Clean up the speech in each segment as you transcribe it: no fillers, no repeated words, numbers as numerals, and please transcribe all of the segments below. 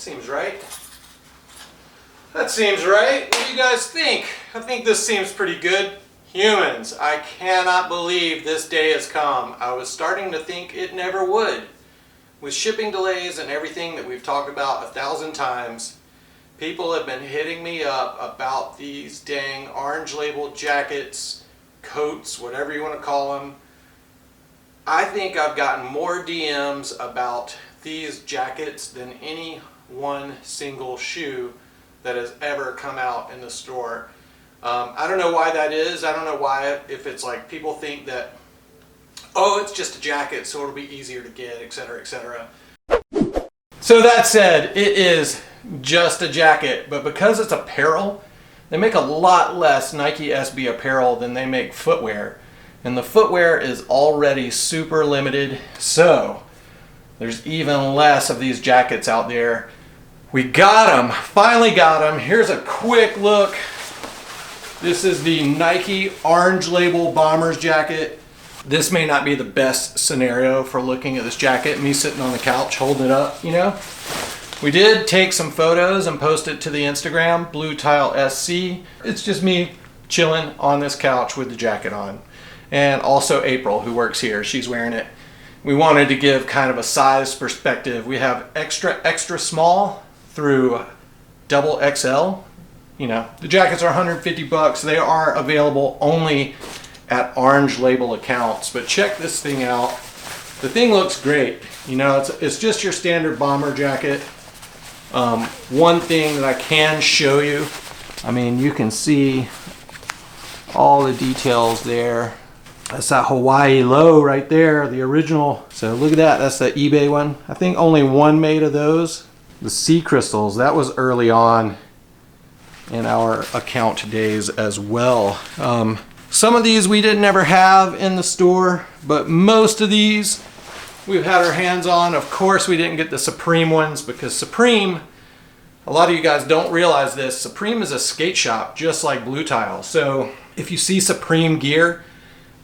Seems right. That seems right. What do you guys think? I think this seems pretty good. Humans, I cannot believe this day has come. I was starting to think it never would. With shipping delays and everything that we've talked about 1,000 times, people have been hitting me up about these dang orange labeled jackets, coats, whatever you want to call them. I think I've gotten more DMs about these jackets than any one single shoe that has ever come out in the store. I don't know why that is. I don't know why, if it's like people think that, oh, it's just a jacket so it'll be easier to get, etc., etc. So that said, it is just a jacket, but because it's apparel, they make a lot less nikesb apparel than they make footwear. And the footwear is already super limited, so there's even less of these jackets out there. We got them, finally got them. Here's a quick look. This is the Nike orange label bomber's jacket. This may not be the best scenario for looking at this jacket, me sitting on the couch holding it up, you know. We did take some photos and post it to the Instagram, davidbluetile SC. It's just me chilling on this couch with the jacket on. And also April, who works here, she's wearing it. We wanted to give kind of a size perspective. We have extra small through double XL. You know, the jackets are 150 bucks. They are available only at orange label accounts, but check this thing out. The thing looks great. You know, it's just your standard bomber jacket. One thing that I can show you, I mean, you can see all the details there. That's that Hawaii low right there, the original. So look at that, that's the eBay one. I think only one made of those. The sea crystals, that was early on in our account days as well. Some of these we didn't ever have in the store, but most of these we've had our hands on. Of course we didn't get the Supreme ones because Supreme, a lot of you guys don't realize this, Supreme is a skate shop just like Bluetile. So if you see Supreme gear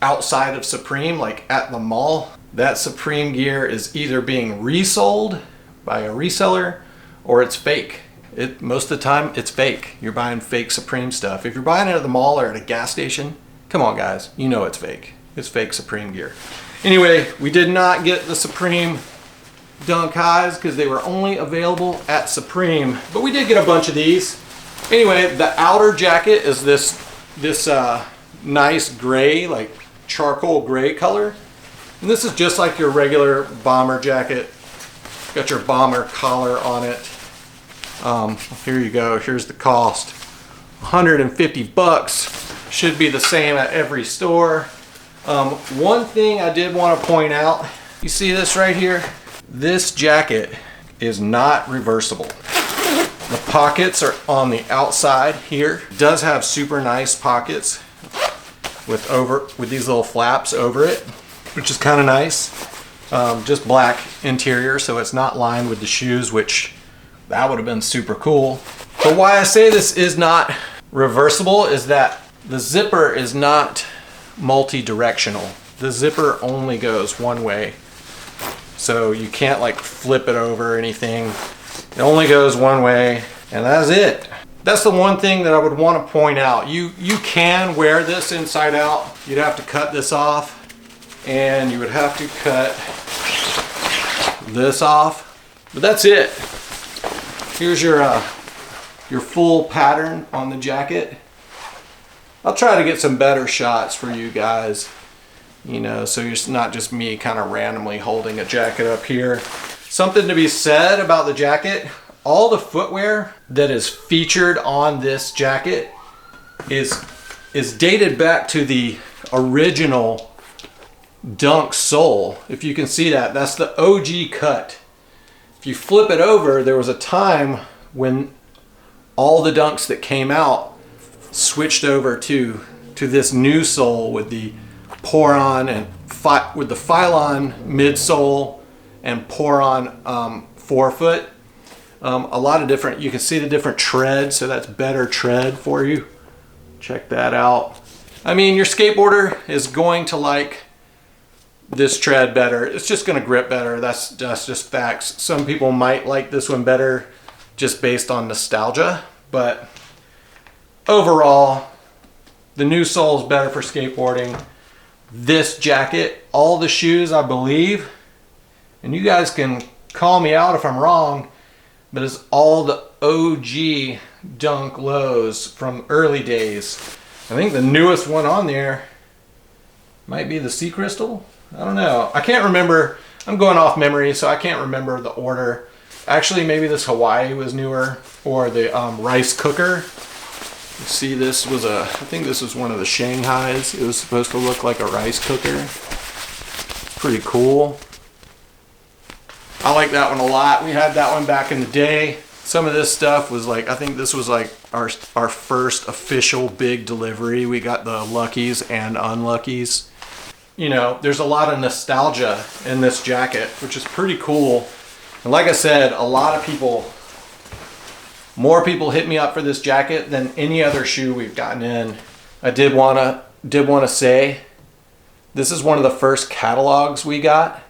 outside of Supreme, like at the mall, that Supreme gear is either being resold by a reseller or it's fake. Most of the time it's fake. You're buying fake Supreme stuff. If you're buying it at the mall or at a gas station, come on guys, you know it's fake. It's fake Supreme gear. Anyway, we did not get the Supreme Dunk Highs because they were only available at Supreme, but we did get a bunch of these. Anyway, the outer jacket is this nice gray, like charcoal gray color. And this is just like your regular bomber jacket. Got your bomber collar on it. Here you go, here's the cost. 150 bucks. Should be the same at every store. One thing I did want to point out, you see this right here? This jacket is not reversible. The pockets are on the outside here. It does have super nice pockets with these little flaps over it, which is kind of nice. Just black interior, so it's not lined with the shoes, which that would have been super cool. But why I say this is not reversible is that the zipper is not multi-directional. The zipper only goes one way. So you can't like flip it over or anything. It only goes one way, and that's it. That's the one thing that I would want to point out. You can wear this inside out. You'd have to cut this off, and you would have to cut this off. But that's it. Here's your full pattern on the jacket. I'll try to get some better shots for you guys, you know, so it's not just me kind of randomly holding a jacket up here. Something to be said about the jacket, all the footwear that is featured on this jacket is dated back to the original Dunk sole. If you can see that, that's the OG cut. If you flip it over, there was a time when all the Dunks that came out switched over to this new sole with the pour-on and with the Phylon midsole and pour-on forefoot. A lot of different, you can see the different tread, so that's better tread for you. Check that out. I mean, your skateboarder is going to like this tread better. It's just going to grip better. That's just facts. Some people might like this one better just based on nostalgia. But overall, the new sole is better for skateboarding. This jacket, all the shoes, I believe, and you guys can call me out if I'm wrong, but it's all the OG Dunk lows from early days. I think the newest one on there might be the Sea Crystal. I don't know. I can't remember. I'm going off memory, so I can't remember the order. Actually, maybe this Hawaii was newer, or the rice cooker. You see, this was I think this was one of the Shanghais. It was supposed to look like a rice cooker. It's pretty cool. I like that one a lot. We had that one back in the day. Some of this stuff was like, I think this was like our first official big delivery. We got the Luckies and Unluckies. You know, there's a lot of nostalgia in this jacket, which is pretty cool. And like I said, a lot of people, more people hit me up for this jacket than any other shoe we've gotten in. I did want to say, this is one of the first catalogs we got.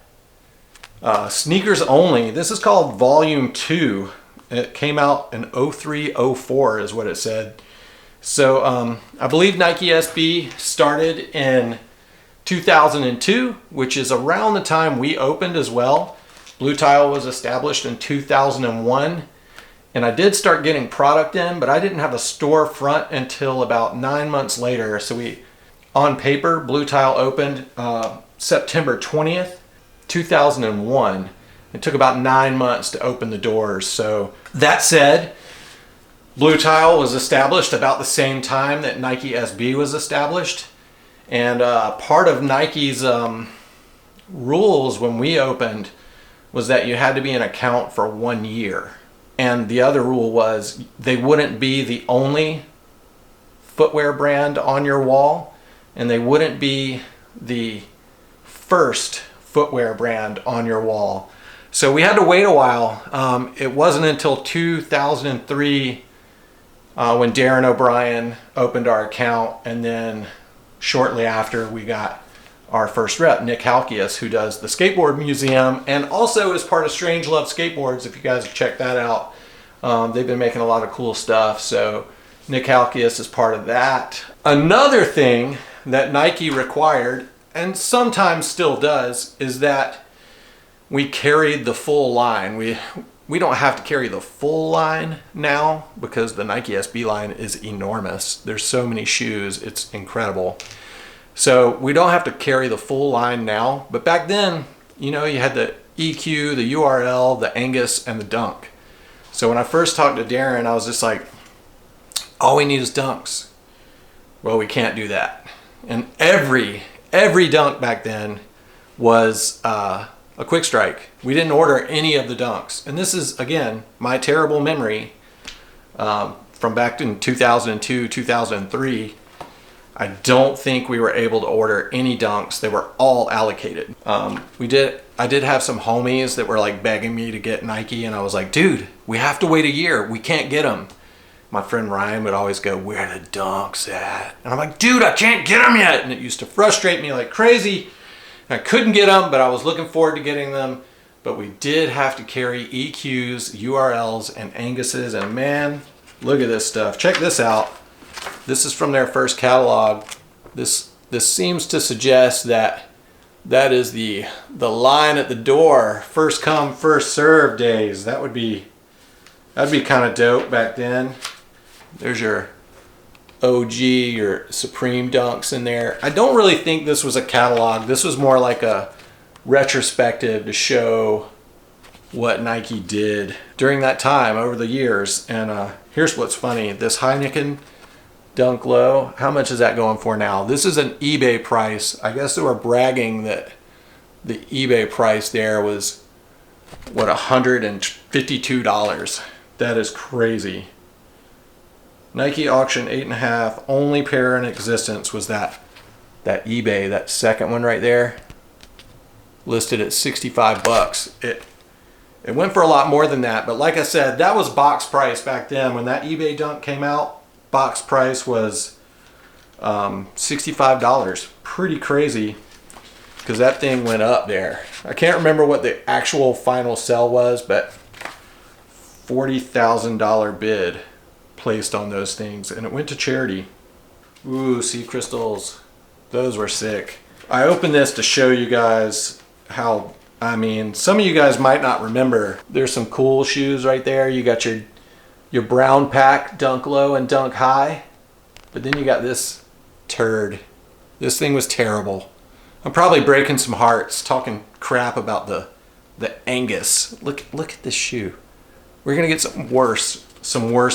Sneakers only. This is called Volume 2. It came out in 03-04 is what it said. So I believe Nike SB started in 2002, which is around the time we opened as well. Bluetile was established in 2001, and I did start getting product in, but I didn't have a storefront until about 9 months later. So on paper, Bluetile opened September 20th, 2001. It took about 9 months to open the doors. So that said, Bluetile was established about the same time that Nike SB was established. And part of Nike's rules when we opened was that you had to be an account for 1 year. And the other rule was they wouldn't be the only footwear brand on your wall, and they wouldn't be the first footwear brand on your wall. So we had to wait a while. It wasn't until 2003 when Darren O'Brien opened our account, and then shortly after we got our first rep, Nick Halkias, who does the Skateboard Museum and also is part of Strange Love Skateboards. If you guys have checked that out, they've been making a lot of cool stuff. So Nick Halkias is part of that. Another thing that Nike required, and sometimes still does, is that we carried the full line. We don't have to carry the full line now because the Nike SB line is enormous. There's so many shoes, it's incredible. So we don't have to carry the full line now, but back then, you know, you had the EQ, the URL, the Angus, and the Dunk. So when I first talked to Darren, I was just like, all we need is Dunks. Well, we can't do that. And every Dunk back then was a quick strike. We didn't order any of the Dunks. And this is, again, my terrible memory from back in 2002, 2003. I don't think we were able to order any Dunks. They were all allocated. I did have some homies that were like begging me to get Nike, and I was like, dude, we have to wait a year. We can't get them. My friend Ryan would always go, where are the Dunks at? And I'm like, dude, I can't get them yet. And it used to frustrate me like crazy. I couldn't get them, but I was looking forward to getting them. But we did have to carry EQs, URLs, and Angus's. And man, look at this stuff. Check this out. This is from their first catalog. This seems to suggest that is the line at the door. First come, first serve days. That'd be kind of dope back then. There's your OG, your Supreme Dunks in there. I don't really think this was a catalog. This was more like a retrospective to show what Nike did during that time over the years. And here's what's funny. This Heineken Dunk Low, how much is that going for now? This is an eBay price. I guess they were bragging that the eBay price there was, what, $152. That is crazy. Nike auction 8.5, only pair in existence was that eBay, that second one right there, listed at 65 bucks. It went for a lot more than that, but like I said, that was box price back then. When that eBay Dunk came out, box price was $65. Pretty crazy, because that thing went up there. I can't remember what the actual final sell was, but $40,000 bid placed on those things, and it went to charity. Ooh, sea crystals. Those were sick. I opened this to show you guys how, I mean, some of you guys might not remember. There's some cool shoes right there. You got your brown pack, dunk low and dunk high. But then you got this turd. This thing was terrible. I'm probably breaking some hearts talking crap about the Angus. Look at this shoe. We're gonna get some worse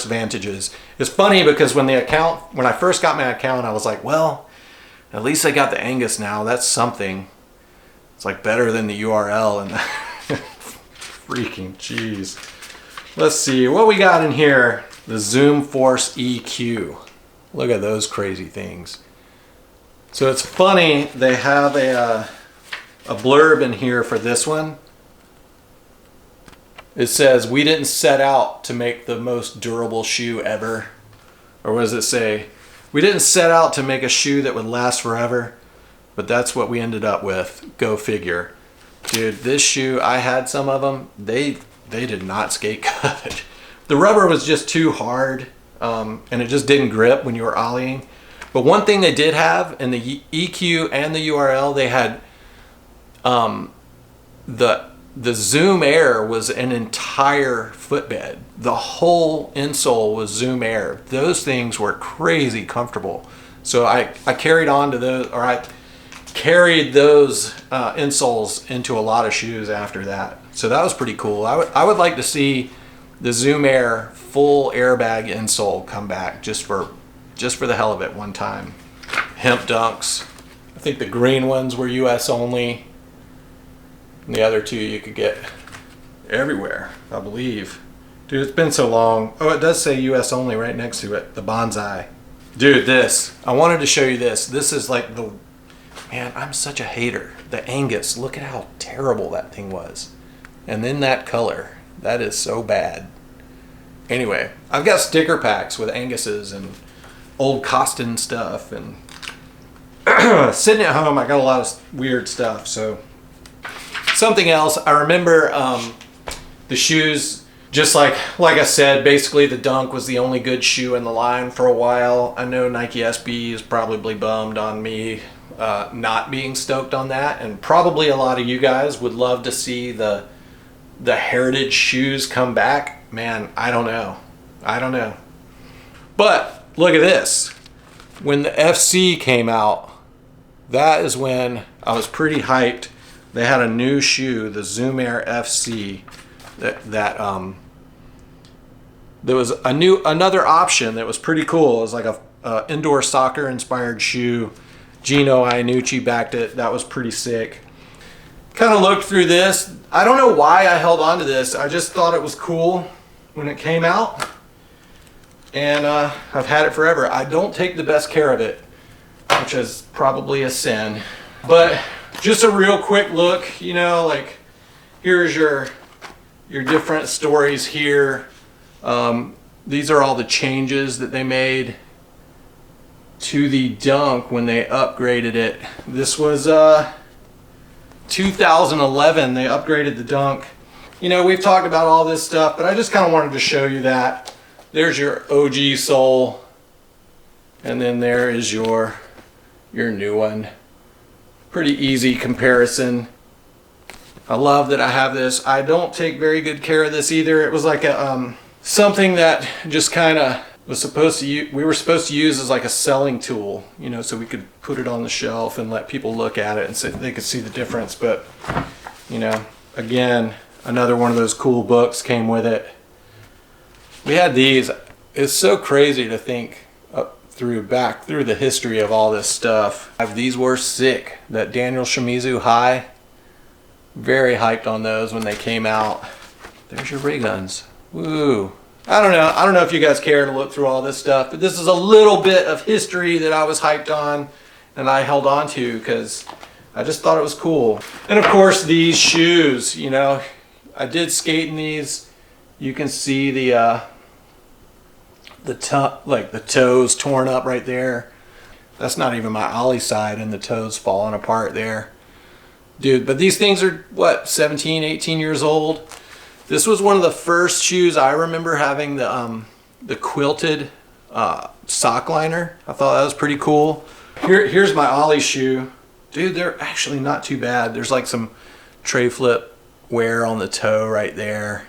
vantages. It's funny because when I first got my account, I was like, well, at least I got the Angus now. That's something. It's like better than the URL and freaking jeez. Let's see what we got in here. The Zoom Force EQ. Look at those crazy things. So it's funny, they have a blurb in here for this one. It says, we didn't set out to make the most durable shoe ever. Or what does it say? We didn't set out to make a shoe that would last forever, but that's what we ended up with. Go figure. Dude, this shoe, I had some of them. They did not skate good. The rubber was just too hard, and it just didn't grip when you were ollieing. But one thing they did have in the EQ and the URL, they had the Zoom Air was an entire footbed. The whole insole was Zoom Air. Those things were crazy comfortable. So I carried on to those, or I carried those insoles into a lot of shoes after that. So that was pretty cool. I would like to see the Zoom Air full airbag insole come back just for the hell of it one time. Hemp dunks. I think the green ones were US only. And the other two you could get everywhere, I believe. Dude, it's been so long. Oh, it does say US only right next to it. The Bonsai. Dude, this. I wanted to show you this. This is like the... Man, I'm such a hater. The Angus. Look at how terrible that thing was. And then that color. That is so bad. Anyway, I've got sticker packs with Angus's and old Costin stuff. And sitting at home, I got a lot of weird stuff, so... Something else, I remember the shoes, just like I said, basically the Dunk was the only good shoe in the line for a while. I know Nike SB is probably bummed on me not being stoked on that, and probably a lot of you guys would love to see the heritage shoes come back. Man, I don't know. But look at this. When the FC came out, that is when I was pretty hyped. They had a new shoe, the Zoom Air FC, there was another option that was pretty cool. It was like a indoor soccer inspired shoe. Gino Iannucci backed it. That was pretty sick. Kind of looked through this. I don't know why I held on to this. I just thought it was cool when it came out. And I've had it forever. I don't take the best care of it, which is probably a sin. But just a real quick look, you know, like here's your different stories here. These are all the changes that they made to the Dunk when they upgraded it. This was 2011 they upgraded the Dunk. You know, we've talked about all this stuff, but I just kind of wanted to show you that. There's your OG sole, and then there is your new one. Pretty easy comparison. I love that I have this. I don't take very good care of this either. It was like a something that just kind of was supposed to we were supposed to use as like a selling tool, you know, so we could put it on the shelf and let people look at it and so they could see the difference. But you know, again, another one of those cool books came with it. We had these. It's so crazy to think back through the history of all this stuff. These were sick. That Daniel Shimizu High, very hyped on those when they came out. There's your ray guns. Woo. I don't know if you guys care to look through all this stuff, but this is a little bit of history that I was hyped on and I held on to because I just thought it was cool. And of course these shoes, you know, I did skate in these. You can see the toes torn up right there. That's not even my ollie side and the toes falling apart there. Dude, but these things are what, 17, 18 years old. This was one of the first shoes I remember having, the quilted sock liner. I thought that was pretty cool. Here's my Ollie shoe. Dude, they're actually not too bad. There's like some tray flip wear on the toe right there.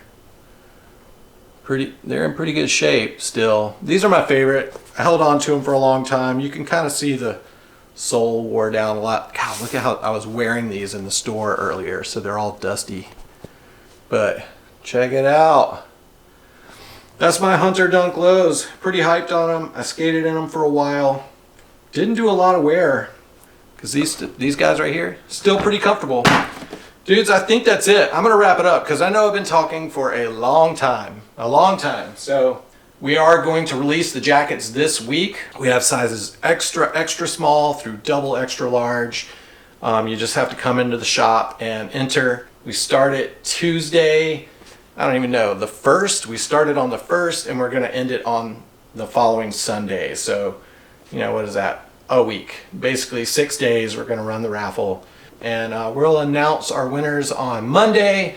They're in pretty good shape still. These are my favorite. I held on to them for a long time. You can kind of see the sole wore down a lot. God, look at how I was wearing these in the store earlier, so they're all dusty. But check it out. That's my Hunter Dunk lows. Pretty hyped on them. I skated in them for a while. Didn't do a lot of wear because these guys right here, still pretty comfortable. Dudes, I think that's it. I'm gonna wrap it up because I know I've been talking for a long time. So we are going to release the jackets this week. We have sizes extra small through double extra large. You just have to come into the shop and enter. We start it Tuesday. I don't even know, the 1st. We started on the 1st and we're gonna end it on the following Sunday. So, you know, what is that? A week. Basically 6 days we're gonna run the raffle. And we'll announce our winners on Monday.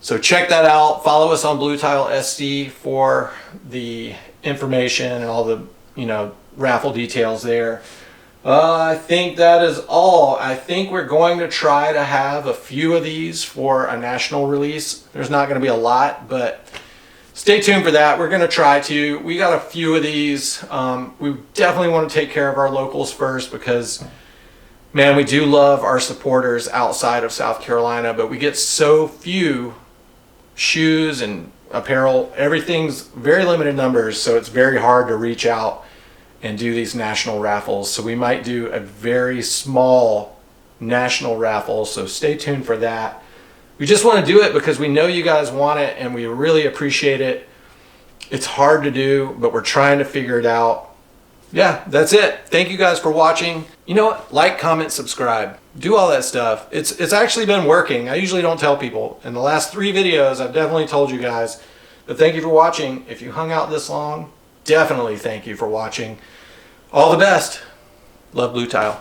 So check that out. Follow us on Bluetile SD for the information and all the, you know, raffle details there. I think that is all. I think we're going to try to have a few of these for a national release. There's not going to be a lot, but stay tuned for that. We're going to try to. We got a few of these. We definitely want to take care of our locals first because, man, we do love our supporters outside of South Carolina, but we get so few shoes and apparel. Everything's very limited numbers, so it's very hard to reach out and do these national raffles. So we might do a very small national raffle, so stay tuned for that. We just want to do it because we know you guys want it and we really appreciate it. It's hard to do, but we're trying to figure it out. Yeah, that's it. Thank you guys for watching. You know what? Like, comment, subscribe. Do all that stuff. It's actually been working. I usually don't tell people. In the last 3 videos, I've definitely told you guys. But thank you for watching. If you hung out this long, definitely thank you for watching. All the best. Love Bluetile.